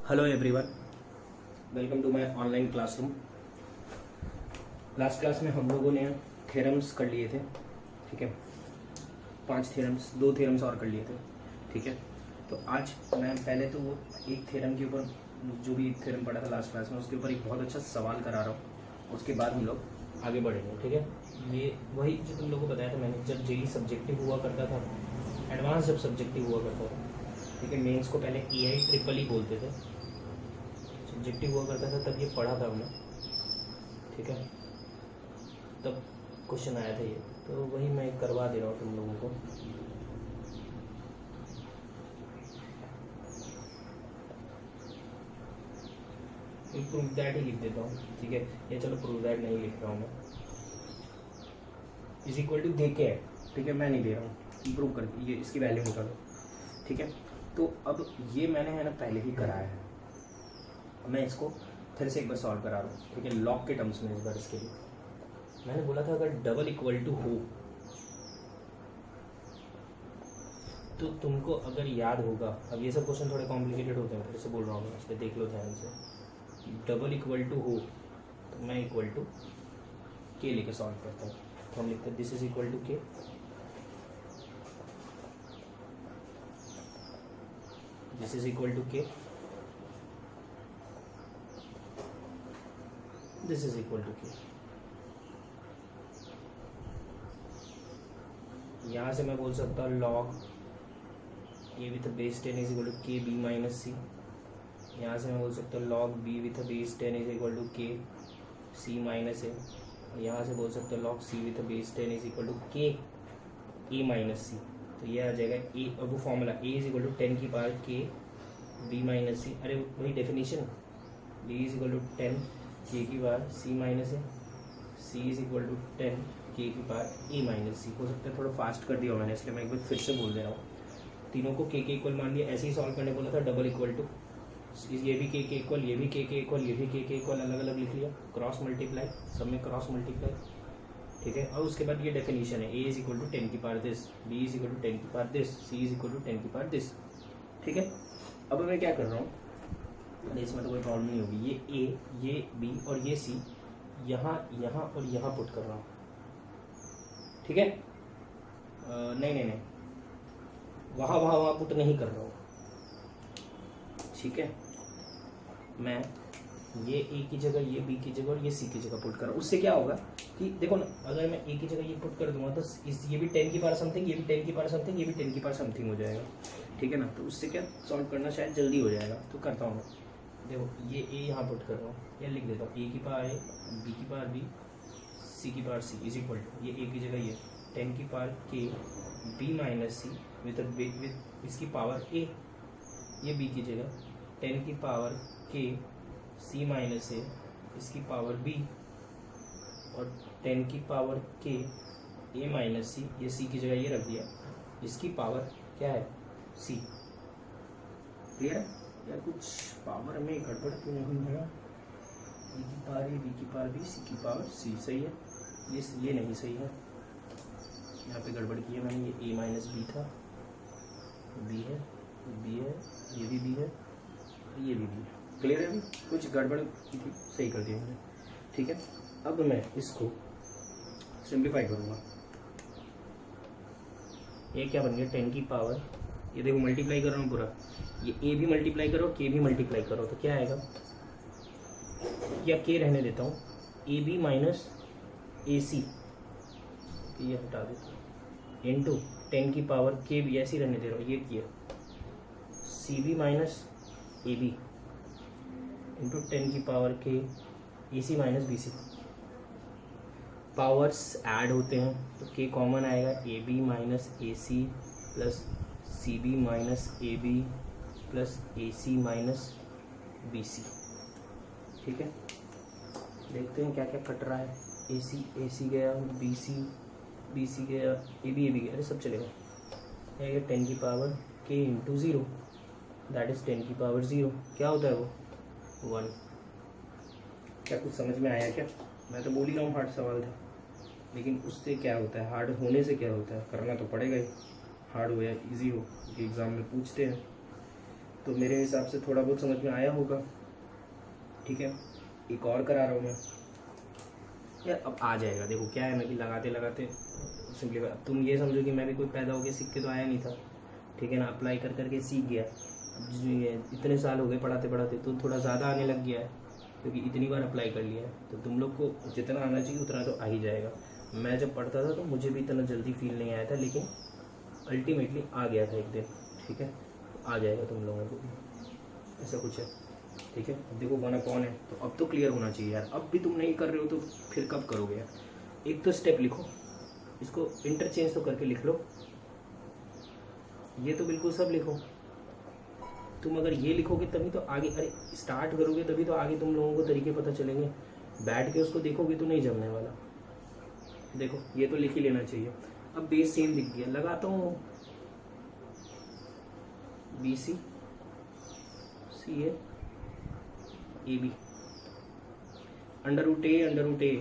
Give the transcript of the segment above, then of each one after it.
Hello everyone, welcome to my online classroom. Last class में हम लोगों ने थ्योरम्स कर लिए थे, ठीक है। 5 थ्योरम्स, 2 थ्योरम्स और कर लिए थे, ठीक है। तो आज मैं पहले तो एक थ्योरम के ऊपर, जो भी एक थ्योरम पढ़ा था लास्ट क्लास में, उसके ऊपर एक बहुत अच्छा सवाल करा रहा हूँ। उसके बाद हम लोग आगे बढ़ेंगे, ठीक है। ये वही जो तुम लोगों को बताया था मैंने, जब जेई सब्जेक्टिव हुआ करता था, एडवांस जब सब्जेक्टिव हुआ करता था, ठीक है। मेंस को पहले एआई ट्रिपल ई बोलते थे, सब्जेक्टिव हुआ करता था, तब ये पढ़ा था हमने, ठीक है। तब क्वेश्चन आया था ये, तो वही मैं करवा दे रहा हूँ तुम लोगों को। प्रूव दैट ही लिख देता हूँ, ठीक है। ये चलो प्रूव दैट नहीं लिख रहा हूँ मैं, इज इक्वल टू दे के है, ठीक है। मैं नहीं दे रहा हूँ, इम्प्रूव कर, ये इसकी वैल्यू निकालो, ठीक है। तो अब ये मैंने है ना पहले ही कराया है, मैं इसको फिर से एक बार सॉल्व करा रहा हूँ, ठीक है। लॉग के टर्म्स में इस बार इसके लिए मैंने बोला था अगर डबल इक्वल टू हो तो तुमको अगर याद होगा, अब ये सब क्वेश्चन थोड़े कॉम्प्लिकेटेड होते हैं, फिर से बोल रहा हूँ मैं, इसलिए देख लो ध्यान से। डबल इक्वल टू हो तो मैं इक्वल टू के लेके सॉल्व करता हूँ, तो हम लिखते हैं this is equal to K, this is equal to K, this is equal to K. यहाँ से मैं बोल सकता हूँ log A with base 10 is equal to K B minus C. यहाँ से मैं बोल सकता हूँ log B with base 10 is equal to K C minus A. यहाँ से बोल सकता हूँ log C with base 10 is equal to K A minus सी। तो ये आ जाएगा ए, वो formula A is equal to 10 की power K B minus C. अरे वही definition, B is equal to 10 K की power C minus A, C is equal to 10 K की power ए minus सी। हो सकता है थोड़ा फास्ट कर दिया मैंने, इसलिए मैं एक बार फिर से बोल दे रहा हूँ। तीनों को के इक्वल मान लिया, ऐसे ही सॉल्व करने बोला था। डबल इक्वल टू, ये भी के इक्वल, ये भी के इक्वल, ये भी के इक्वल, अलग अलग लिख लिया, क्रॉस मल्टीप्लाई, सब में क्रॉस मल्टीप्लाई, ठीक है। और उसके बाद ये डेफिनेशन है, ए इज इक्वल टू 10 की power this, B is equal to 10 की power this, C is equal to 10 की पावर दिस, ठीक है। अब मैं क्या कर रहा हूँ, इसमें तो कोई प्रॉब्लम नहीं होगी। ये ए, ये बी और ये सी यहाँ यहाँ और यहाँ पुट कर रहा हूँ, ठीक है। नहीं नहीं नहीं, वहाँ पुट नहीं कर रहा हूँ, ठीक है। मैं ये ए की जगह, ये बी की जगह और ये सी की जगह पुट कर रहा हूँ। उससे क्या होगा कि देखो ना, अगर मैं ए की जगह ये पुट कर दूंगा तो ये भी 10 की पावर समथिंग, ये भी 10 की पावर समथिंग, ये भी 10 की पावर समथिंग हो जाएगा, ठीक है ना। तो उससे क्या सॉल्व करना शायद जल्दी हो जाएगा। तो करता हूँ मैं, देखो ये ए यहाँ पुट कर रहा हूँ, ये लिख देता हूँ ए की पावर ए, बी की पावर बी, सी की power C is equal to, ये ए की जगह ये 10 की power K B minus C with इसकी पावर ए, ये बी की जगह 10 की पावर के सी माइनस ए, इसकी पावर बी, और 10 की पावर के ए माइनस सी, ये सी की जगह ये रख दिया, इसकी पावर क्या है सी। क्लियर है या कुछ पावर में गड़बड़ क्यों नहीं है? ए की पावर ए, बी की पावर बी, सी की पावर सी, सही है। ये नहीं सही है, यहाँ पे गड़बड़ की है मैंने। ये ए माइनस बी था, बी है, बी है, ये भी बी है, ये भी बी है। क्लियर है? अभी कुछ गड़बड़ की थी, सही कर दिया मैंने, ठीक है। अब मैं इसको सिंप्लीफाई करूँगा। ये क्या बन गया 10 की पावर, ये देखो मल्टीप्लाई कर रहा हूँ पूरा, ये ए भी मल्टीप्लाई करो, के भी मल्टीप्लाई करो, तो क्या आएगा, या के रहने देता हूँ, ए बी माइनस ए सी, ये हटा देता हूँ, इंटू 10 की पावर के भी ऐसे ही रहने दे रहा हूँ, ये किया, C B minus A B into 10 की power K A C minus B C. Powers add होते हैं तो के कॉमन आएगा, A B minus A C plus C B minus A B plus A C minus B C, ठीक है। देखते हैं क्या क्या कट रहा है। ए सी गया, बी सी गया, ए बी गया, अरे सब चलेगा। ये 10 की पावर के इंटू 0, दैट इज 10 की पावर 0, क्या होता है वो 1। क्या कुछ समझ में आया क्या? मैं तो बोल ही रहा हूँ हार्ड सवाल था, लेकिन उससे क्या होता है, हार्ड होने से क्या होता है, करना तो पड़ेगा ही, हार्ड हो या इजी हो, एग्ज़ाम में पूछते हैं। तो मेरे हिसाब से थोड़ा बहुत समझ में आया होगा। ठीक है, एक और करा रहा हूँ मैं यार, अब आ जाएगा। देखो क्या है ना कि लगाते लगाते सिंपली अब तुम ये समझो कि मैं भी कोई पैदा होकर सीख के तो आया नहीं था। ठीक है ना, अप्लाई कर करके सीख गया। अब जो ये इतने साल हो गए पढ़ाते पढ़ाते, तो थोड़ा ज़्यादा आने लग गया है क्योंकि इतनी बार अप्लाई कर लिया है। तो तुम लोग को जितना आना चाहिए उतना तो आ ही जाएगा। मैं जब पढ़ता था तो मुझे भी इतना जल्दी फील नहीं आया था, लेकिन अल्टीमेटली आ गया था एक दिन। ठीक है, तो आ जाएगा तुम लोगों को भी, ऐसा कुछ है। ठीक है, अब देखो 1/n है तो अब तो क्लियर होना चाहिए यार। अब भी तुम नहीं कर रहे हो तो फिर कब करोगे यार। एक तो स्टेप लिखो, इसको इंटरचेंज तो करके लिख लो। ये तो बिल्कुल सब लिखो। तुम अगर ये लिखोगे तभी तो आगे, अरे स्टार्ट करोगे तभी तो आगे तुम लोगों को तरीके पता चलेंगे। बैठ के उसको देखोगे तो नहीं जमने वाला। देखो ये तो लिख ही लेना चाहिए। अब बेस सेम लिख दिया, लगाता हूँ BC CA AB √A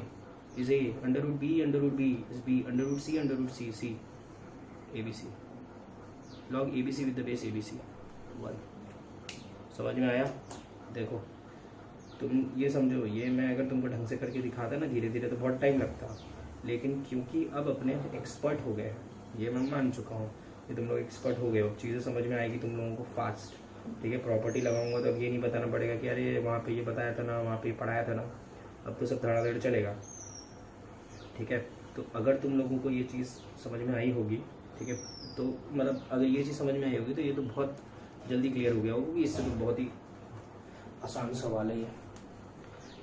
is A, √B is B, √C C ABC, log ABC with the base ABC 1। समझ में आया? देखो तुम ये समझो, ये मैं अगर तुमको ढंग से करके दिखाता ना धीरे धीरे तो बहुत टाइम लगता, लेकिन क्योंकि अब अपने एक्सपर्ट हो गए, ये मैं मान चुका हूँ कि तुम लोग एक्सपर्ट हो गए हो, चीज़ें समझ में आएगी तुम लोगों को फास्ट। ठीक है, प्रॉपर्टी लगाऊंगा तो अब ये नहीं बताना पड़ेगा कि अरे वहाँ पे ये बताया था ना, वहाँ पे पढ़ाया था ना। अब तो सब धड़ाधड़ चलेगा। ठीक है, तो अगर तुम लोगों को ये चीज़ समझ में आई होगी, ठीक है, तो मतलब अगर ये चीज़ समझ में आई होगी तो ये तो बहुत जल्दी क्लियर हो गया होगा कि इससे तो बहुत ही आसान सवाल है ये।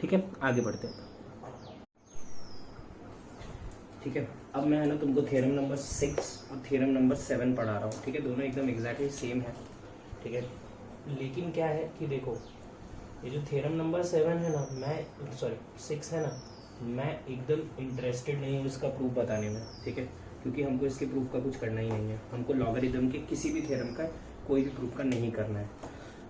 ठीक है, आगे बढ़ते हैं। ठीक है, अब मैं है ना तुमको थ्योरम नंबर 6 और थ्योरम नंबर 7 पढ़ा रहा हूँ। ठीक है, दोनों एकदम एग्जैक्टली सेम है। ठीक है, लेकिन क्या है कि देखो ये जो थ्योरम नंबर 7 है ना, मैं 6 है ना, मैं एकदम इंटरेस्टेड नहीं हूँ इसका प्रूफ बताने में। ठीक है, क्योंकि हमको इसके प्रूफ का कुछ करना ही नहीं है। हमको लॉगरिथम के किसी भी थ्योरम का कोई भी प्रूफ का नहीं करना है।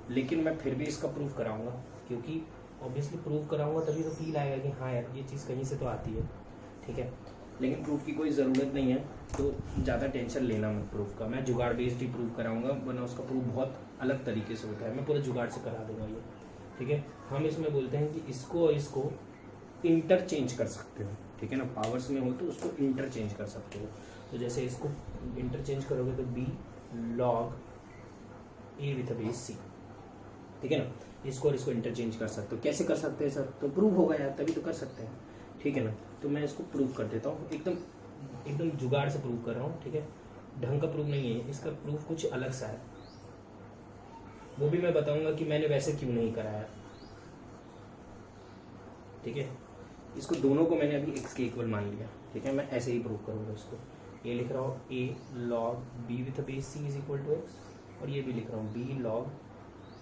लेकिन मैं फिर भी इसका प्रूफ कराऊंगा, क्योंकि ऑब्वियसली प्रूफ कराऊंगा तभी तो फील आएगा कि हाँ यार ये चीज़ कहीं से तो आती है। ठीक है, लेकिन प्रूफ की कोई ज़रूरत नहीं है, तो ज़्यादा टेंशन लेना मत प्रूफ का। मैं जुगाड़ बेस्ड ही प्रूफ कराऊंगा, वरना उसका प्रूफ बहुत अलग तरीके से होता है। मैं पूरा जुगाड़ से करा दूंगा ये। ठीक है, हम इसमें बोलते हैं कि इसको और इसको इंटरचेंज कर सकते हो। ठीक है ना, पावर्स में हो तो उसको इंटरचेंज कर सकते हो। तो जैसे इसको इंटरचेंज करोगे तो B log A with base C। ठीक है ना, इसको और इसको इंटरचेंज कर सकते हो। कैसे कर सकते हैं सर? तो प्रूफ होगा यार, तभी तो कर सकते हैं। ठीक है ना, तो मैं इसको प्रूफ कर देता हूँ, एकदम जुगाड़ से प्रूफ कर रहा हूँ। ठीक है, ढंग का प्रूफ नहीं है, इसका प्रूफ कुछ अलग सा है, वो भी मैं बताऊंगा कि मैंने वैसे क्यों नहीं कराया। ठीक है, इसको दोनों को मैंने अभी x के इक्वल मान लिया। ठीक है, मैं ऐसे ही प्रूफ करूँगा इसको। ये लिख रहा हूँ A log B with base C is equal to x, और ये भी लिख रहा हूँ B log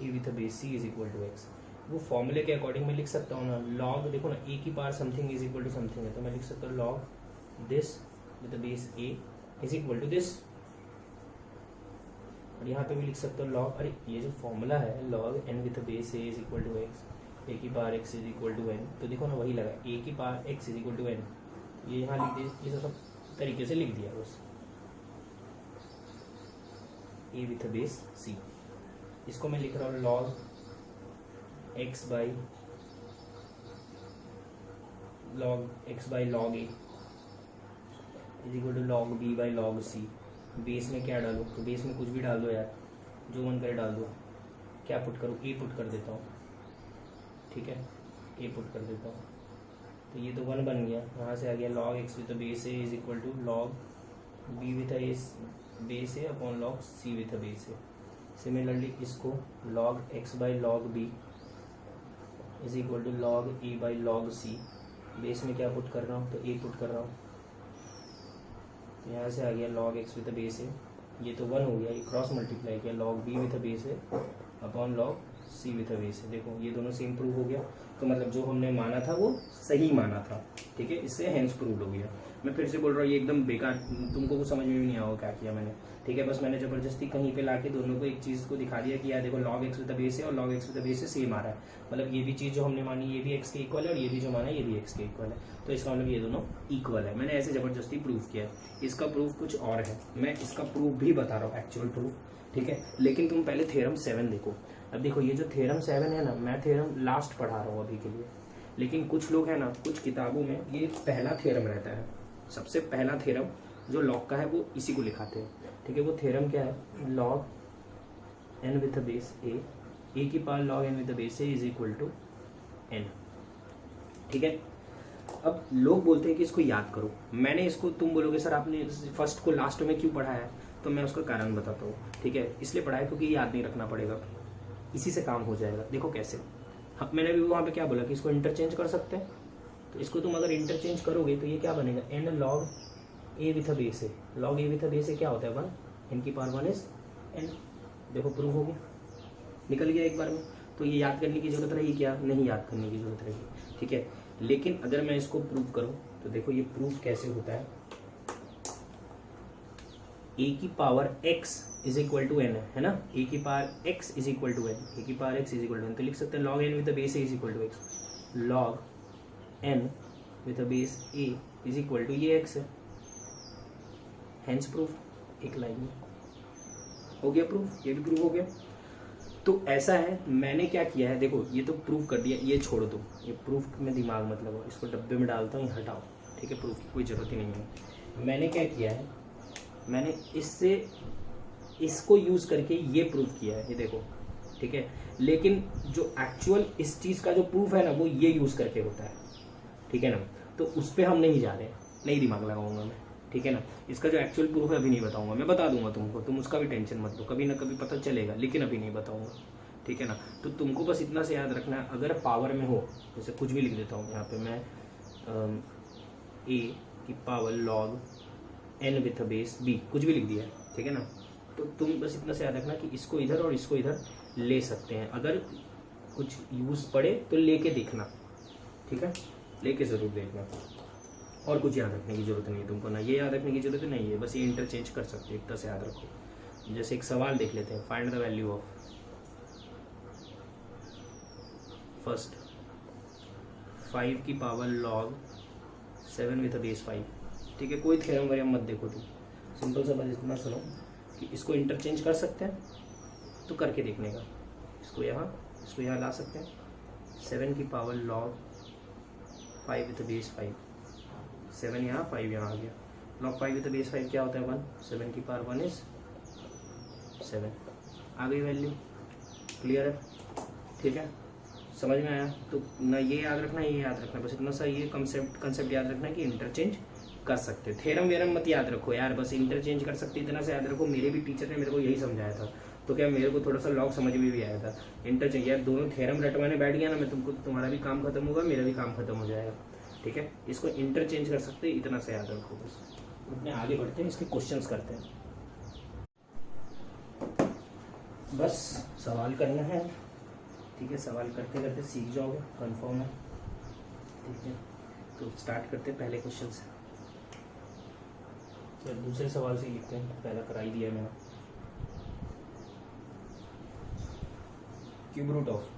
A with base C is equal to x। वो फॉर्मूले के अकॉर्डिंग मैं लिख सकता हूँ ना, लॉग देखो ना A की power something is equal to something है, तो मैं लिख सकता हूँ log this with base A is equal to this. और यहाँ पे भी लिख सकता हूँ लॉग, अरे ये जो फॉर्मूला है log n with base A is equal to x, A की power x is equal to n, तो देखो ना वही लगा A की power x is equal to n, ये यहाँ लिख दिया, ये सब तरीके से लिख दिया बस। A विथ बेस C, इसको मैं लिख रहा हूँ log x by log A is equal to log B by log C। Base में क्या डालूँ? तो बेस में कुछ भी डाल दो यार, जो मन करे डाल दो। क्या पुट करूँ? A पुट कर देता हूँ। ठीक है, A पुट कर देता हूँ, तो ये तो 1 बन गया। यहाँ से आ गया log x with base A is equal to log B with base A upon log C with base A। Similarly इसको log x by log B is equal to log A by log C। Base में क्या put कर रहा हूँ? तो A put कर रहा हूँ, तो यहाँ से आ गया log x with base A, ये तो 1 हो गया, ये क्रॉस मल्टीप्लाई किया log B with base A upon log C with base A। देखो ये दोनों सेम प्रूव हो गया। तो मतलब जो हमने माना था वो सही माना था, ठीक है, इससे हेंस प्रूव्ड हो गया। मैं फिर से बोल रहा हूँ, ये एकदम बेकार, तुमको कुछ समझ में भी नहीं आया क्या किया मैंने, ठीक है। बस मैंने जबरदस्ती कहीं पे लाके दोनों को एक चीज़ को दिखा दिया कि यार देखो log x with the base है और log x with the base से सेम आ रहा है, मतलब ये भी चीज़ जो हमने मानी ये भी x के इक्वल है और ये भी जो माना ये भी x के इक्वल है, तो इसका मतलब ये दोनों इक्वल है। मैंने ऐसे जबरदस्ती प्रूफ किया है। इसका प्रूफ कुछ और है, मैं इसका प्रूफ भी बता रहा हूँ, एक्चुअल प्रूफ, ठीक है। लेकिन तुम पहले थ्योरम 7 देखो। अब देखो ये जो थ्योरम 7 है ना, मैं थ्योरम लास्ट पढ़ा रहा हूँ अभी के लिए, लेकिन कुछ लोग हैं ना, कुछ किताबों में ये पहला थ्योरम रहता है, सबसे पहला थ्योरम जो लॉग का है वो इसी को लिखाते हैं, ठीक है। वो थ्योरम क्या है, log n with the base a की power log n with the base a is equal to n, ठीक है। अब लोग बोलते हैं कि इसको याद करो, मैंने इसको, तुम बोलोगे सर आपने फर्स्ट को लास्ट में क्यों पढ़ा है, तो मैं उसका कारण बताता हूँ, ठीक है। इसलिए पढ़ा है क्योंकि याद नहीं रखना पड़ेगा, इसी से काम हो जाएगा। देखो कैसे, मैंने भी वहाँ पे क्या बोला कि इसको इंटरचेंज कर सकते हैं, तो इसको तुम अगर इंटरचेंज करोगे तो ये क्या बनेगा, n log a with a base a, log a with a base a क्या होता है 1, n की पावर 1 इज n। देखो प्रूफ हो गया, निकल गया एक बार में। तो ये याद करने की जरूरत रही क्या, नहीं याद करने की जरूरत रही, ठीक है। लेकिन अगर मैं इसको प्रूफ करूं तो देखो ये प्रूफ कैसे होता है, a की power x is equal to n है ना, a की power x is equal to n, a की power x is equal to n, तो लिख सकते हैं log n with the base a is equal to x, log n with the base a is equal to ये x है, hence proof, एक line में हो गया प्रूफ, ये भी प्रूफ हो गया। तो ऐसा है, मैंने क्या किया है, देखो ये तो प्रूफ कर दिया, ये छोड़ दो, ये प्रूफ में दिमाग मत लगाओ, इसको डब्बे में डालता हूँ, ये हटाओ, ठीक है, प्रूफ की कोई ज़रूरत ही नहीं है। मैंने क्या किया है, मैंने इससे इसको यूज़ करके ये प्रूफ किया है, ये देखो, ठीक है। लेकिन जो एक्चुअल इस चीज़ का जो प्रूफ है ना, वो ये यूज़ करके होता है, ठीक है ना। तो उस पर हम नहीं जा रहे, नहीं दिमाग लगाऊंगा मैं, ठीक है ना। इसका जो एक्चुअल प्रूफ है अभी नहीं बताऊंगा, मैं बता दूंगा तुमको, तुम उसका भी टेंशन मत लो, कभी ना कभी पता चलेगा, लेकिन अभी नहीं बताऊंगा, ठीक है ना। तो तुमको बस इतना से याद रखना है, अगर पावर में हो, जैसे कुछ भी लिख देता हूँ यहाँ पे मैं, a की power log n with base b, कुछ भी लिख दिया है, ठीक है ना। तो तुम बस इतना से याद रखना कि इसको इधर और इसको इधर ले सकते हैं, अगर कुछ यूज़ पड़े तो लेके देखना, ठीक है, लेके ज़रूर देखना। और कुछ याद रखने की जरूरत नहीं है तुमको, ना ये याद रखने की जरूरत नहीं है, बस ये इंटरचेंज कर सकते हो, इतना से याद रखो। जैसे एक सवाल देख लेते हैं, find the value of first 5 की पावर log 7 विथ बेस 5, ठीक है। कोई थ्योरम वगैरह मत देखो तुम, सिंपल सा बस इतना सुनो कि इसको इंटरचेंज कर सकते हैं, तो करके देखने का, इसको यहाँ ला सकते हैं, 7 की पावर log 5 विथ बेस 5, 7 यहाँ 5 यहाँ आ गया, log 5 विद बेस 5 क्या होता है 1, 7 की पावर 1 इज 7, आ गई वैल्यू, क्लियर है, ठीक है, समझ में आया। तो ना ये याद रखना, ये याद रखना, बस इतना सा ये कंसेप्ट याद रखना कि इंटरचेंज कर सकते। थ्योरम वेरम मत याद रखो यार, बस इंटरचेंज कर सकते इतना से याद रखो। मेरे भी टीचर ने मेरे को यही समझाया था, तो क्या मेरे को थोड़ा सा लॉग समझ में भी आया था। इंटरचेंज यार, दोनों थ्योरम रटवाने बैठ गया ना मैं, तुमको तुम्हारा भी काम खत्म होगा, मेरा भी काम खत्म हो जाएगा, ठीक है। इसको इंटरचेंज कर सकते, इतना से याद रखो बस। अपने आगे बढ़ते हैं, इसके क्वेश्चंस करते हैं, बस सवाल करना है, ठीक है। सवाल करते करते सीख जाओगे, कंफर्म है, ठीक है। तो स्टार्ट करते हैं पहले क्वेश्चन से, तो दूसरे सवाल से लिखते हैं, पहला करा ही दिया मैंने। क्यूब रूट ऑफ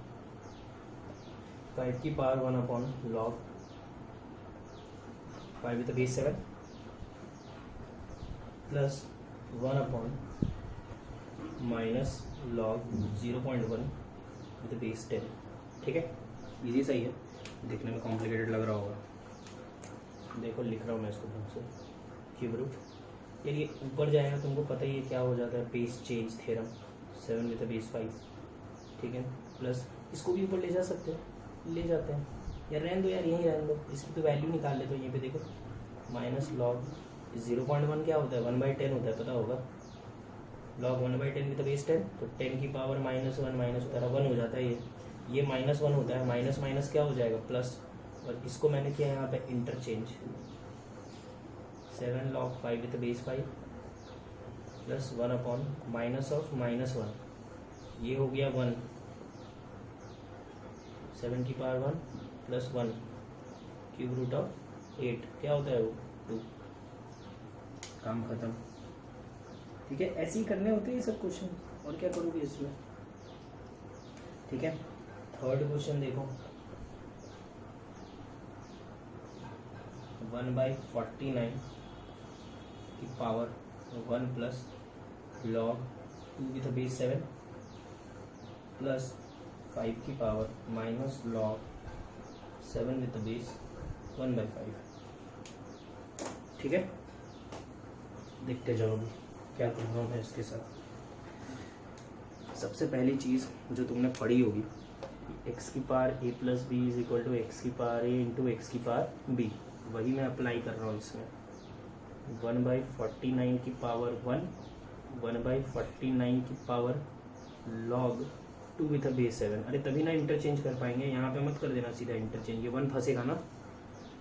5 की power 1 upon log 5 with base 7 plus 1 upon minus log 0.1 with base 10, ठीक है। इजी सही है, देखने में कॉम्प्लिकेटेड लग रहा होगा, देखो लिख रहा हूँ मैं इसको ढंग से। क्यूब रूट यार, ये ऊपर जाएगा, तुमको पता ही है क्या हो जाता है, base change theorem, 7 with base 5, ठीक है, प्लस इसको भी ऊपर ले जा सकते हैं, ले जाते हैं यार, रहने दो यार, यहीं रहने दो, इसकी तो वैल्यू निकाल ले। तो यहीं पे देखो माइनस log 0.1 क्या होता है, 1/10 होता है, पता होगा, log 1/10 विद बेस 10, तो 10 की पावर -1 माइनस होता है 1 हो जाता है, ये -1 होता है, माइनस माइनस क्या हो जाएगा प्लस, और इसको मैंने किया यहाँ पे interchange, 7 log 5 with base 5 plus 1 upon minus of -1, ये हो गया 1, 7 की power 1 plus 1 cube root of 8 क्या होता है वो 2। काम खत्म। ठीक है, ऐसे ही करने होते हैं ये सब क्वेश्चन, और क्या करोगे इसमें। ठीक है, थर्ड क्वेश्चन देखो, 1/49 की power 1 plus log 2 with base 7 plus 5 की power minus log 7 with base 1/5। ठीक है, देखते जाओ अभी क्या कर रहा हूँ मैं इसके साथ। सबसे पहली चीज़ जो तुमने पढ़ी होगी, एक्स की power a plus B is equal to X की पावर a इंटू एक्स की पावर b, वही मैं अप्लाई कर रहा हूँ इसमें। 1/49 की पावर 1, 1/49 की पावर लॉग 2 विथ बेस 7। अरे तभी ना इंटरचेंज कर पाएंगे, यहाँ पे मत कर देना सीधा इंटरचेंज, ये 1 फंसेगा ना।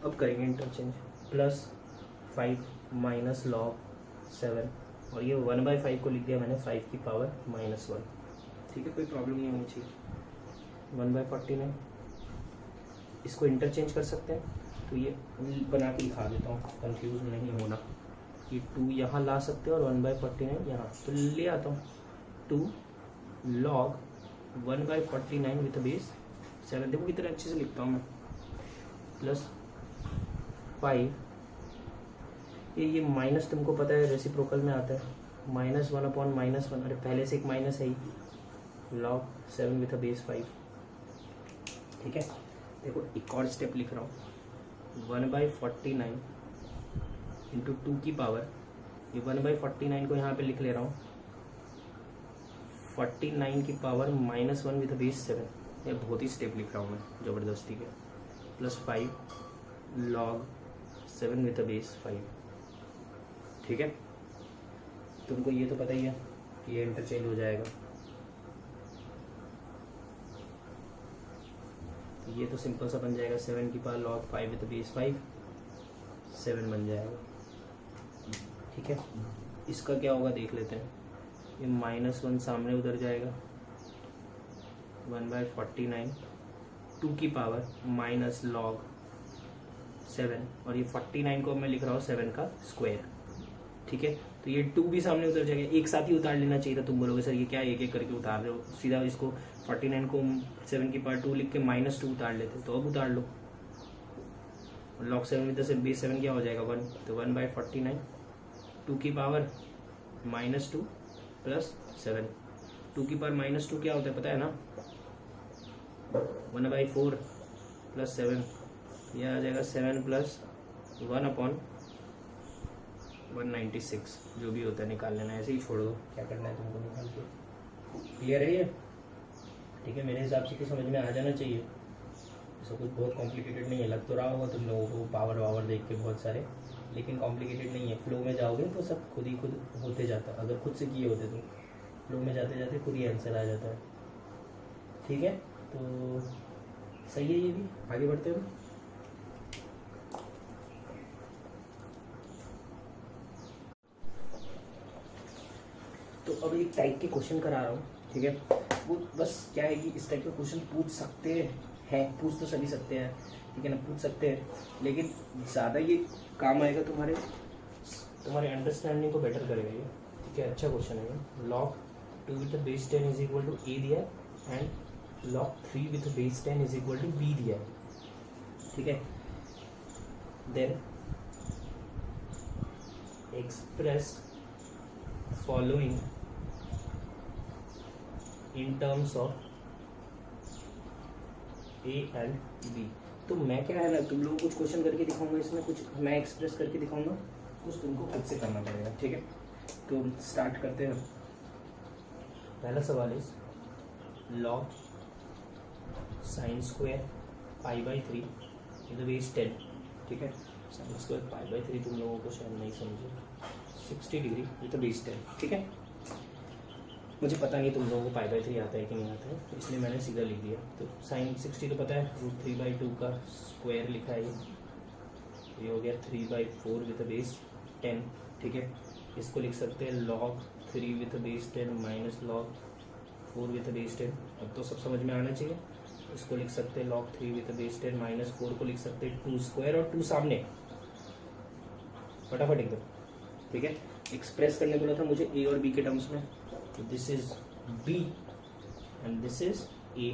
अब करेंगे इंटरचेंज, प्लस 5 माइनस लॉग 7, और ये 1/5 को लिख दिया मैंने 5 की पावर -1। ठीक है, कोई प्रॉब्लम नहीं होनी चाहिए। 1/49 इसको इंटरचेंज कर सकते हैं, तो ये बना के दिखा देता हूँ, कंफ्यूज नहीं होना। ये 2 यहाँ ला सकते हो और 1/49 यहाँ, तो ले आता हूँ 2 log 1/49 विथ बेस 7। देखो कितने अच्छे से लिखता हूँ मैं, प्लस 5, ये माइनस तुमको पता है रेसिप्रोकल में आता है, -1/-1। अरे पहले से एक माइनस है ही, log 7 विथ बेस 5। ठीक है, देखो एक और स्टेप लिख रहा हूँ, 1/49 इंटू 2 की पावर, ये 1/49 को यहाँ पे लिख ले रहा हूँ 49 की पावर -1 विथ बेस 7। ये बहुत ही स्टेप लिख रहा हूँ मैं ज़बरदस्ती के, प्लस 5 log 7 विथ बेस 5। ठीक है, तुमको ये तो पता ही है कि ये इंटरचेंज हो जाएगा, तो ये तो सिंपल सा बन जाएगा, 7 की पावर log 5 विथ बेस 5, 7 बन जाएगा। ठीक है, इसका क्या होगा देख लेते हैं। ये -1 सामने उधर जाएगा, 1/49 2 की पावर माइनस log 7, और ये 49 को मैं लिख रहा हूँ 7 का स्क्वायर। ठीक है, तो ये 2 भी सामने उतर जाएगा, एक साथ ही उतार लेना चाहिए था। तुम बोलोगे सर ये क्या एक एक करके उतार रहे हो, सीधा इसको 49 को 7 की पावर 2 लिख के -2 उतार लेते, तो अब उतार लो। log 7 में से बेस 7 क्या हो जाएगा 1, तो 1/49 2 की पावर -2 प्लस 7। 2 की पावर -2 क्या होता है पता है ना, 1/4 प्लस 7, यह आ जाएगा 7 प्लस 1/196, जो भी होता है निकाल लेना, ऐसे ही छोड़ दो, क्या करना है तुमको निकाल के। क्लियर है ये। ठीक है, मेरे हिसाब से तो समझ में आ जाना चाहिए, ऐसा कुछ बहुत कॉम्प्लिकेटेड नहीं है। लग तो रहा होगा तुम लोगों को पावर वावर देख के बहुत सारे, लेकिन कॉम्प्लिकेटेड नहीं है। फ्लो में जाओगे तो सब खुद ही खुद होते जाता है, अगर खुद से किए होते तो फ्लो में जाते जाते खुद ही आंसर आ जाता है। ठीक है, तो सही है, ये भी आगे बढ़ते हैं। तो अब एक टाइप के क्वेश्चन करा रहा हूँ। ठीक है, वो बस क्या है कि इस टाइप के क्वेश्चन पूछ सकते हैं, पूछ तो सभी सकते हैं, ठीक है ना, पूछ सकते हैं, लेकिन ज़्यादा ये काम आएगा तुम्हारे अंडरस्टैंडिंग को बेटर करेगा ये। ठीक है, अच्छा क्वेश्चन है ये। log 2 with base 10 is equal to a दिया है, and log 3 with base 10 is equal to b दिया है। ठीक है, then express following in terms of a and b। तो मैं क्या है ना, तुम लोगों को कुछ क्वेश्चन करके दिखाऊंगा, इसमें कुछ मैं एक्सप्रेस करके दिखाऊंगा, कुछ तुमको खुद से करना पड़ेगा। ठीक है, तो स्टार्ट करते हैं। पहला सवाल is log sin square π/3 in the base 10। ठीक है, sin स्क्वायर π/3 तुम लोगों को शायद नहीं समझे, 60 डिग्री विद बेस 10। ठीक है, मुझे पता नहीं तुम लोगों को π/3 आता है कि नहीं आता है, इसलिए मैंने सीधा लिख दिया। तो साइन 60 तो पता है, √3/2 का स्क्वायर लिखा है, ये हो गया 3/4 विद बेस 10। ठीक है, इसको लिख सकते हैं log 3 with base 10 minus log 4 with base 10। अब तो सब समझ में आना चाहिए। इसको लिख सकते हैं log 3 विथ बेस 10 माइनस 4 को लिख सकते हैं 2 स्क्वायर और 2 सामने, फटाफट एकदम, ठीक है। एक्सप्रेस करने को था मुझे ए और बी के टर्म्स में, तो this is B and this is A,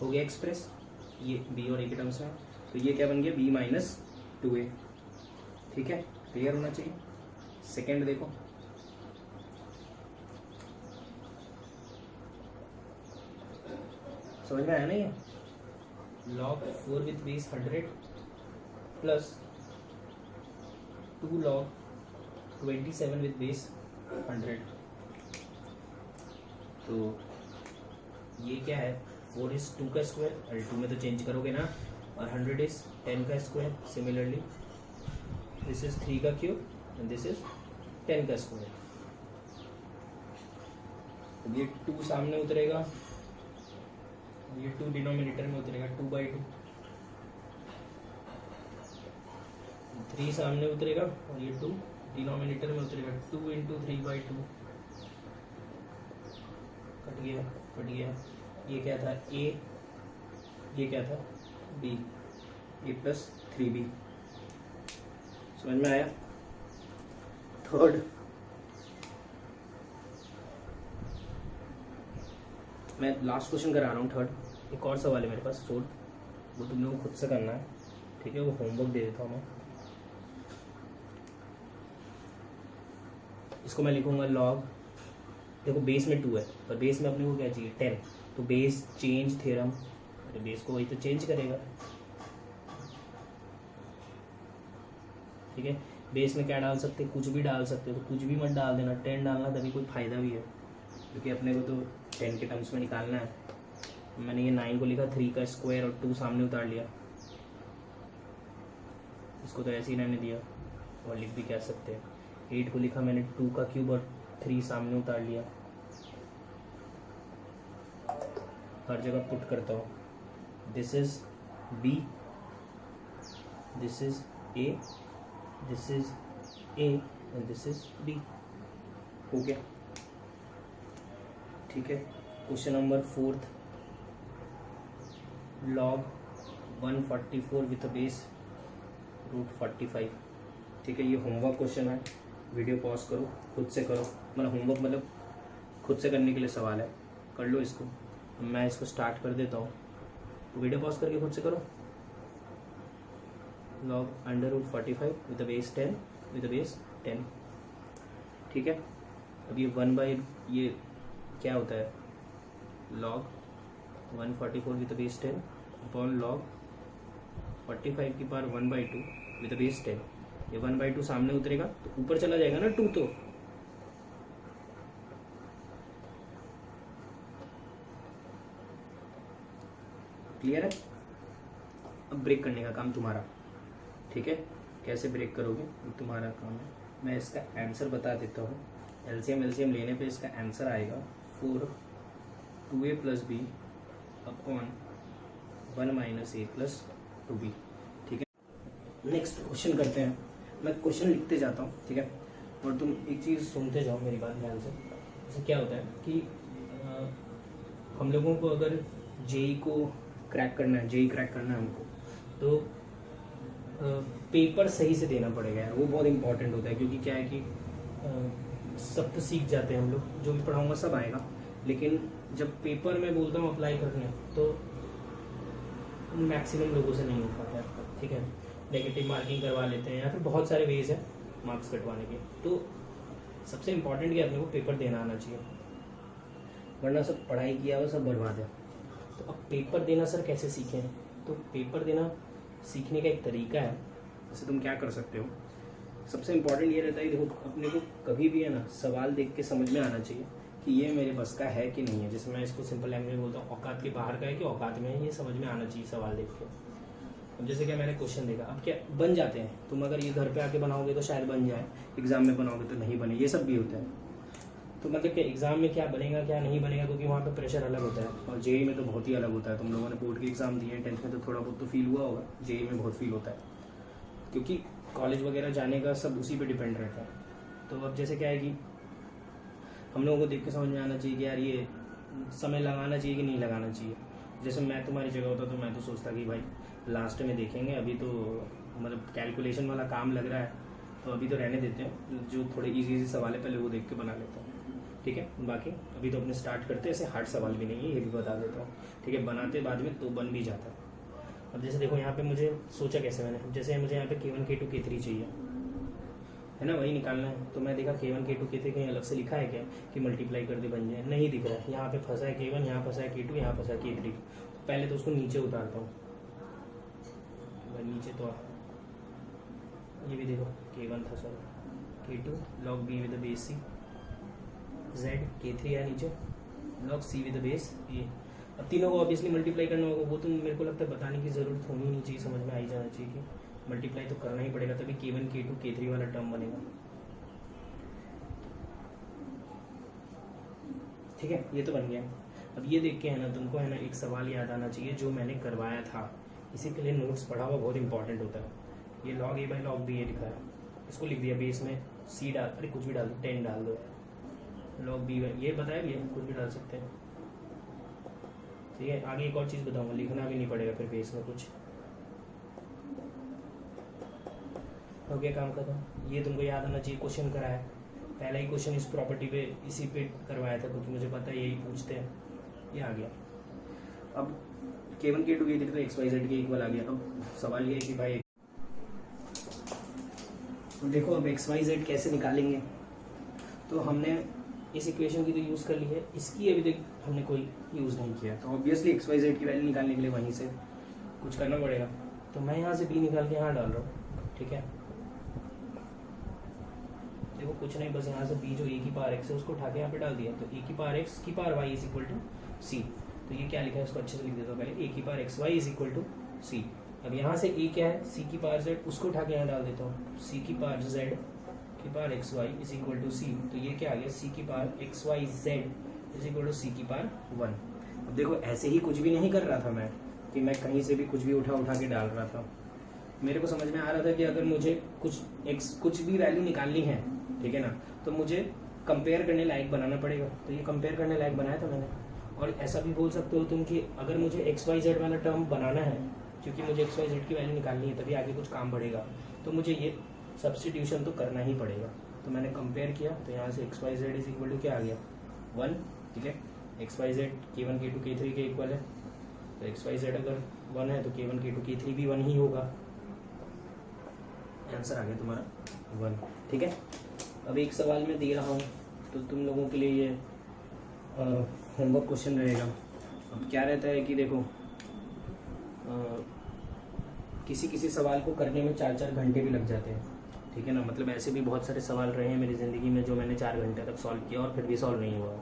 हो गया एक्सप्रेस ये बी और ए के टर्म्स में। तो ये क्या बन गया बी माइनस 2a, ठीक है, क्लियर होना चाहिए। सेकेंड देखो, समझ में आया ना ये, log 4 with base 100 plus 2 log 27 with base 100, तो ये क्या है 4 इज 2 का स्क्वायर, और 2 में तो चेंज करोगे ना, और 100 इज 10 का स्क्वायर। सिमिलरली दिस इज 3 का क्यूब एंड दिस इज 10 का स्क्वायर। तो ये 2 सामने उतरेगा, ये 2 डिनोमिनेटर में उतरेगा, 2/2, 3 सामने उतरेगा और ये 2 डिनोमिनेटर में उतरेगा, 2 इंटू 3/2, कट गया। ये क्या था a, ये क्या था b, a प्लस 3b, समझ में आया। थर्ड, मैं लास्ट क्वेश्चन करा रहा हूँ, थर्ड एक और सवाल है मेरे पास, फोर्थ, वो तुम लोगों को खुद से करना है, ठीक है, वो होमवर्क दे देता हूँ मैं। इसको मैं लिखूंगा लॉग, देखो बेस में 2 है और बेस में अपने को क्या चाहिए 10, तो बेस चेंज थ्योरम, अरे बेस को वही तो चेंज करेगा, ठीक है। बेस में क्या डाल सकते हैं, कुछ भी डाल सकते हो, तो कुछ भी मत डाल देना, 10 डालना, तभी कोई फायदा भी है, क्योंकि अपने को तो 10 के टर्म्स में निकालना है। मैंने ये 9 को लिखा 3 का स्क्वायर और 2 सामने उतार लिया, इसको तो ऐसे ही रहने दिया, और लिख भी कह सकते हैं। 8 को लिखा मैंने 2 का क्यूब और 3 सामने उतार लिया, हर जगह पुट करता हूँ, this is b, this is a, this is a and this is b, हो गया, ठीक है। Question number 4, log 144 with base √45, ठीक है। ये होमवर्क क्वेश्चन है, वीडियो पॉज करो, खुद से करो, मतलब होमवर्क मतलब खुद से करने के लिए सवाल है, कर लो इसको। मैं इसको स्टार्ट कर देता हूँ, वीडियो पॉज करके खुद से करो। log √45 विद बेस 10, ठीक है। अब ये 1/, ये क्या होता है, log 144 with base 10 upon log 45 की पावर 1/2 विद बेस 10, ये 1/2 सामने उतरेगा तो ऊपर चला जाएगा ना 2, तो क्लियर है। अब ब्रेक करने का काम तुम्हारा, ठीक है, कैसे ब्रेक करोगे तुम्हारा काम है। मैं इसका आंसर बता देता हूँ, एलसीएम लेने पे इसका आंसर आएगा 4 2a + b upon 1 - a + 2b, ठीक है। नेक्स्ट क्वेश्चन करते हैं, मैं क्वेश्चन लिखते जाता हूँ, ठीक है, और तुम एक चीज़ सुनते जाओ मेरी बात ध्यान से। जैसे क्या होता है कि हम लोगों को अगर जेई को क्रैक करना है हमको, तो पेपर सही से देना पड़ेगा यार, वो बहुत इंपॉर्टेंट होता है, क्योंकि क्या है कि सब तो सीख जाते हैं हम लोग, जो भी पढ़ाऊंगा सब आएगा, लेकिन जब पेपर में बोलता हूँ अप्लाई करने, तो मैक्सिमम लोगों से नहीं हो पाता है, ठीक है। नेगेटिव मार्किंग करवा लेते हैं, या फिर बहुत सारे वेज है मार्क्स कटवाने के। तो सबसे इम्पोर्टेंट क्या, अपने को पेपर देना आना चाहिए, वरना सब पढ़ाई किया हुआ सब बर्बाद है। तो अब पेपर देना सर कैसे सीखें, तो पेपर देना सीखने का एक तरीका है। जैसे तुम क्या कर सकते हो, सबसे इम्पोर्टेंट ये रहता है कि देखो अपने को कभी भी है ना सवाल देख के समझ में आना चाहिए कि ये मेरे बस का है कि नहीं है। जैसे मैं इसको सिंपल लैंग्वेज में बोलता हूँ, औकात के बाहर का है कि औकात में है, ये समझ में आना चाहिए सवाल देख के। अब जैसे क्या मैंने क्वेश्चन देखा, अब क्या बन जाते हैं, तुम अगर ये घर पे आके बनाओगे तो शायद बन जाए, एग्जाम में बनाओगे तो नहीं बने, ये सब भी होता है। तो मतलब कि एग्जाम में क्या बनेगा क्या नहीं बनेगा, क्योंकि वहाँ पे प्रेशर अलग होता है, और जेई में तो बहुत ही अलग होता है। तुम लोगों ने बोर्ड के एग्जाम दिए हैं 10th में, तो थोड़ा बहुत तो फील हुआ होगा, जेई में बहुत फील होता है, क्योंकि कॉलेज वगैरह जाने का सब उसी पे डिपेंड रहता है। तो अब जैसे क्या है कि हम लोगों को देख के समझ में आना चाहिए कि यार ये समय लगाना चाहिए कि नहीं लगाना चाहिए। जैसे मैं तुम्हारी जगह होता तो मैं तो सोचता कि भाई लास्ट में देखेंगे, अभी तो मतलब कैलकुलेशन वाला काम लग रहा है, तो अभी तो रहने देते हैं, जो थोड़े इजी सवाल है पहले वो देख के बना लेता हूँ। ठीक है, बाकी अभी तो अपने स्टार्ट करते हैं, ऐसे हार्ड सवाल भी नहीं है, ये भी बता देता हूँ। ठीक है, बनाते बाद में तो बन भी जाता है। अब जैसे देखो यहाँ पे मुझे सोचा कैसे मैंने, जैसे मुझे यहाँ पे K1 K2 K3 चाहिए, है ना, वही निकालना है। तो मैं देखा K1 K2 K3 कहीं अलग से लिखा है क्या कि मल्टीप्लाई कर दे बन जाए, नहीं दिख रहा है। यहाँ पे फंसा है K1, यहाँ फंसा है K2, यहाँ फंसा है K3। पहले तो उसको नीचे उतारता हूँ, नीचे तो ये भी देखो K1 था sir, K2 log B with the base C, Z K3 है नीचे log C with the base A। अब तीनों को ऑब्वियसली मल्टीप्लाई करना होगा, वो तो मेरे को लगता है बताने की ज़रूरत होनी नहीं चाहिए, समझ में आ ही जाना चाहिए कि मल्टीप्लाई तो करना ही पड़ेगा, तभी K1 K2 K3 वाला टर्म बनेगा। ठीक है, ये तो बन गया। अब ये देख के है ना तुमको है ना एक सवाल याद आना चाहिए जो मैंने करवाया था, इसी के लिए नोट्स पढ़ा हुआ बहुत इंपॉर्टेंट होता है। ये log A by log B ये लिखा है, इसको लिख दिया बेस में C डाल, अरे कुछ भी डाल दो, 10 डाल दो, log B by ये बताया भी है, कुछ भी डाल सकते हैं। ठीक है, आगे एक और चीज़ बताऊंगा, लिखना भी नहीं पड़ेगा फिर बेस में कुछ। हो गया काम खत्म। ये तुमको याद आना चाहिए, क्वेश्चन करा है, पहला ही क्वेश्चन इस प्रॉपर्टी पे इसी पे करवाया था, क्योंकि मुझे पता है यही पूछते हैं। ये आ गया। अब K1 K2 K3 तो XYZ के इक्वल आ गया। अब सवाल ये है कि भाई तो देखो अब XYZ कैसे निकालेंगे। तो हमने इस इक्वेशन की तो यूज़ कर ली है, इसकी अभी तक हमने कोई यूज़ नहीं किया, तो ऑब्वियसली XYZ की वैल्यू निकालने के लिए वहीं से कुछ करना पड़ेगा। तो मैं यहाँ से B निकाल के यहाँ डाल रहा हूँ। ठीक है, देखो कुछ नहीं, बस यहाँ से B जो A की पावर x है उसको उठा के यहाँ पे डाल दिया, तो A की पावर x की power y is equal to C। तो ये क्या लिखा है इसको अच्छे से लिख देता हूँ पहले, A की power x y is equal to C। अब यहाँ से A क्या है, C की पावर z, उसको उठा के यहाँ डाल देता हूँ, C की पावर z की power X Y is equal to C। तो ये क्या आ गया, C की power X Y Z is equal to C की पावर 1। अब देखो ऐसे ही कुछ भी नहीं कर रहा था मैं कि मैं कहीं से भी कुछ भी उठा के डाल रहा था। मेरे को समझ में आ रहा था कि अगर मुझे कुछ भी वैल्यू निकालनी है, ठीक है ना, तो मुझे कंपेयर करने लायक बनाना पड़ेगा। तो ये कंपेयर करने लायक बनाया था मैंने। और ऐसा भी बोल सकते हो तुम कि अगर मुझे एक्स वाई जेड वाला टर्म बनाना है, क्योंकि मुझे एक्स वाई जेड की वैल्यू निकालनी है तभी आगे कुछ काम बढ़ेगा, तो मुझे ये सब्स्टिट्यूशन तो करना ही पड़ेगा। तो मैंने कंपेयर किया, तो यहाँ से X Y Z is equal to क्या आ गया 1। ठीक है, x Y Z K1 K2 K3 के इक्वल है, तो एक्स वाई जेड अगर 1 है तो K1 K2 K3 भी 1 ही होगा। आंसर आ गया तुम्हारा 1। ठीक है, अब एक सवाल मैं दे रहा हूँ तो तुम लोगों के लिए ये होमवर्क क्वेश्चन रहेगा। अब क्या रहता है कि देखो किसी सवाल को करने में 4-4 घंटे भी लग जाते हैं। ठीक है ना, मतलब ऐसे भी बहुत सारे सवाल रहे हैं मेरी ज़िंदगी में जो मैंने 4 घंटे तक सॉल्व किया और फिर भी सॉल्व नहीं हुआ।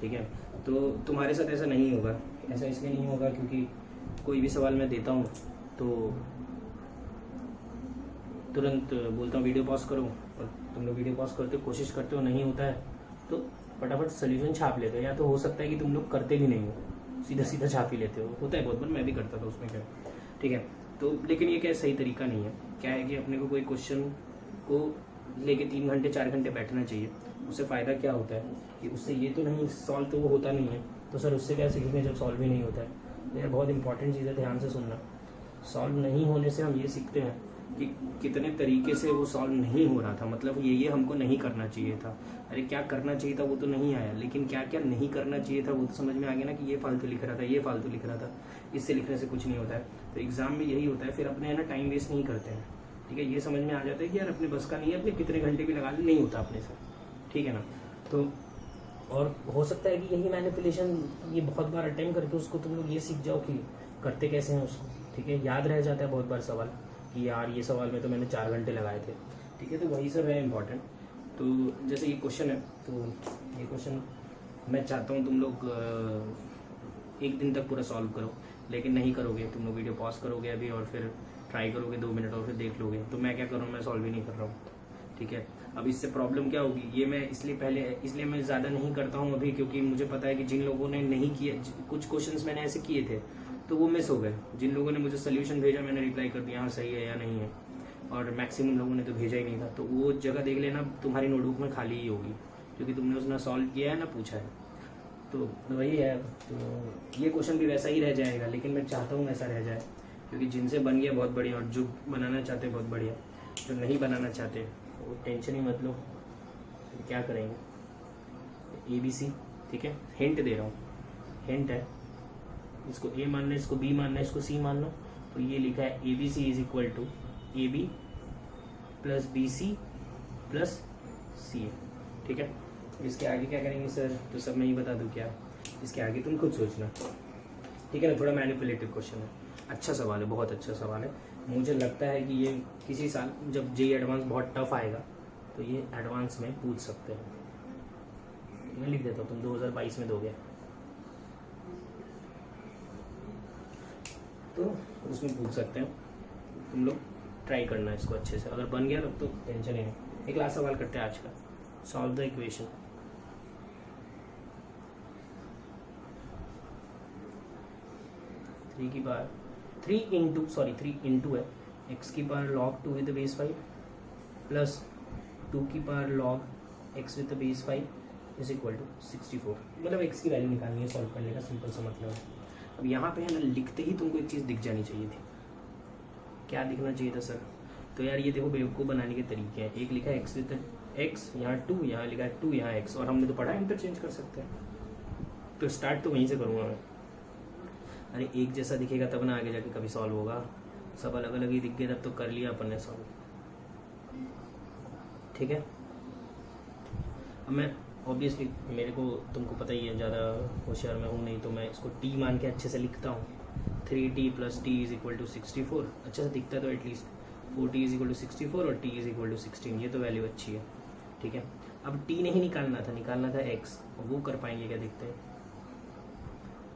ठीक है, तो तुम्हारे साथ ऐसा नहीं होगा। ऐसा इसलिए नहीं होगा क्योंकि कोई भी सवाल मैं देता हूँ तो तुरंत बोलता हूँ वीडियो पॉज करो, और तुम लोग वीडियो पॉज करते हो, कोशिश करते हो, नहीं होता है तो फटाफट सोल्यूशन छाप लेते हो। या तो हो सकता है कि तुम लोग करते भी नहीं हो, सीधा छाप ही लेते हो, होता है बहुत बार, मैं भी करता था, उसमें क्या। ठीक है, तो लेकिन ये क्या सही तरीका नहीं है। क्या है कि अपने को कोई क्वेश्चन को लेके 3 घंटे 4 घंटे बैठना चाहिए। उससे फ़ायदा क्या होता है कि उससे ये तो नहीं सॉल्व तो वो होता नहीं है, तो सर उससे क्या सीखेंगे जब सॉल्व ही नहीं होता है। तो यह बहुत इंपॉर्टेंट चीज़ है, ध्यान से सुनना। सॉल्व नहीं होने से हम ये सीखते हैं कि कितने तरीके से वो सॉल्व नहीं हो रहा था, मतलब ये हमको नहीं करना चाहिए था। अरे क्या करना चाहिए था वो तो नहीं आया, लेकिन क्या क्या नहीं करना चाहिए था वो तो समझ में आ गया ना, कि ये फालतू लिख रहा था, ये फालतू लिख रहा था, इससे लिखने से कुछ नहीं होता है। तो एग्जाम में यही होता है, फिर अपने है ना टाइम वेस्ट नहीं करते हैं। ठीक है, ये समझ में आ जाता है कि यार अपने बस का नहीं है, अपने कितने घंटे भी लगा ले नहीं होता अपने से। ठीक है ना, तो और हो सकता है कि यही मैनिपुलेशन ये बहुत बार अटेम्प्ट करके उसको तुम लोग ये सीख जाओ कि करते कैसे हैं उसको। ठीक है, याद रह जाता है बहुत बार सवाल कि यार ये सवाल में तो मैंने 4 घंटे लगाए थे। ठीक है, तो वही सब है इम्पॉर्टेंट। तो जैसे ये क्वेश्चन है, तो ये क्वेश्चन मैं चाहता हूँ तुम लोग 1 दिन तक पूरा सॉल्व करो, लेकिन नहीं करोगे, तुम लोग वीडियो पॉज करोगे अभी और फिर ट्राई करोगे 2 मिनट और फिर देख लोगे। तो मैं क्या कर रहा हूँ, मैं सॉल्व ही नहीं कर रहा हूँ। ठीक है, अब इससे प्रॉब्लम क्या होगी, ये मैं इसलिए मैं ज़्यादा नहीं करता हूँ अभी, क्योंकि मुझे पता है कि जिन लोगों ने नहीं किया, कुछ क्वेश्चंस मैंने ऐसे किए थे तो वो मिस हो गए। जिन लोगों ने मुझे सोल्यूशन भेजा मैंने रिप्लाई कर दिया हाँ सही है या नहीं है, और मैक्सिमम लोगों ने तो भेजा ही नहीं था। तो वो जगह देख लेना, तुम्हारी नोटबुक में खाली ही होगी, क्योंकि तुमने उसने सॉल्व किया है ना पूछा है। तो वही है। तो ये क्वेश्चन भी वैसा ही रह जाएगा, लेकिन मैं चाहता हूँ ऐसा रह जाए, क्योंकि जिनसे बन गया बहुत बढ़िया, और जो बनाना चाहते बहुत बढ़िया, जो नहीं बनाना चाहते वो टेंशन ही मत लो, फिर क्या करेंगे। ABC, ठीक है, हिंट दे रहा हूँ, हिंट है, इसको A मानना है, इसको B मानना है, इसको C मान लो। तो ये लिखा है ABC is equal to AB plus BC plus CA, ठीक है। इसके आगे क्या करेंगे सर, तो सब मैं ही बता दूँ क्या, इसके आगे तुम खुद सोचना, ठीक है ना। थोड़ा मैनिपुलेटिव क्वेश्चन है, अच्छा सवाल है, बहुत अच्छा सवाल है। मुझे लगता है कि ये किसी साल जब JEE एडवांस बहुत टफ आएगा तो ये एडवांस में पूछ सकते हैं। मैं लिख देता हूँ, तुम 2022 में दोगे तो उसमें पूछ सकते हैं। तुम लोग ट्राई करना इसको अच्छे से, अगर बन गया तब तो टेंशन ही नहीं। एक लास्ट सवाल करते हैं आज का, solve the equation. Three into है x की power log 2 with base 5 plus 2 की power log x with base 5 is equal to 64। मतलब x की वैल्यू निकालनी है, सॉल्व करने का सिंपल सा मतलब है। अब यहाँ पे है ना, लिखते ही तुमको एक चीज़ दिख जानी चाहिए थी। क्या दिखना चाहिए था सर, तो यार ये देखो बेवकूफ़ बनाने के तरीके हैं। एक लिखा है x विद x, यहाँ 2, यहाँ लिखा है 2, यहाँ x, और हमने तो पढ़ा है इंटरचेंज कर सकते हैं। तो स्टार्ट तो वहीं से करूँगा मैं। अरे एक जैसा दिखेगा तब ना आगे जाके कभी सॉल्व होगा, सब अलग अलग ही दिख गए तब तो कर लिया अपन ने सॉल्व, ठीक है। अब मैं ऑब्वियसली, मेरे को तुमको पता ही है, ज़्यादा होशियार मैं हूँ नहीं, तो मैं इसको t मान के अच्छे से लिखता हूँ। 3t plus t is equal to 64, अच्छा से दिखता है तो at least 4t is equal to 64 और t इज इक्वल टू 16, ये तो वैल्यू अच्छी है, ठीक है। अब t नहीं निकालना था, निकालना था x, और वो कर पाएंगे क्या, देखते हैं।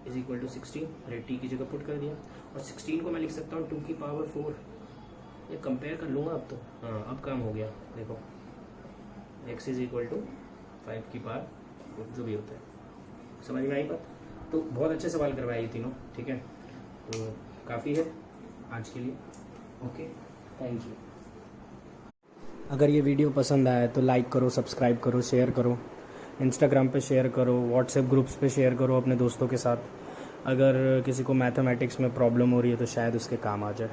इज इक्वल टू 16, अरे t की जगह पुट कर दिया, और 16 को मैं लिख सकता हूँ 2 की पावर 4। ये कंपेयर कर लूँगा अब तो, हाँ अब काम हो गया। देखो x इज इक्वल टू 5 की पावर, जो भी होता है, समझ में आई बात। तो बहुत अच्छे सवाल करवाए ये तीनों, ठीक है। तो काफ़ी है आज के लिए, ओके, थैंक यू। अगर ये वीडियो पसंद आया तो लाइक करो, सब्सक्राइब करो, शेयर करो, इंस्टाग्राम पे शेयर करो, व्हाट्सएप ग्रुप्स पे शेयर करो अपने दोस्तों के साथ। अगर किसी को मैथमेटिक्स में प्रॉब्लम हो रही है तो शायद उसके काम आ जाए।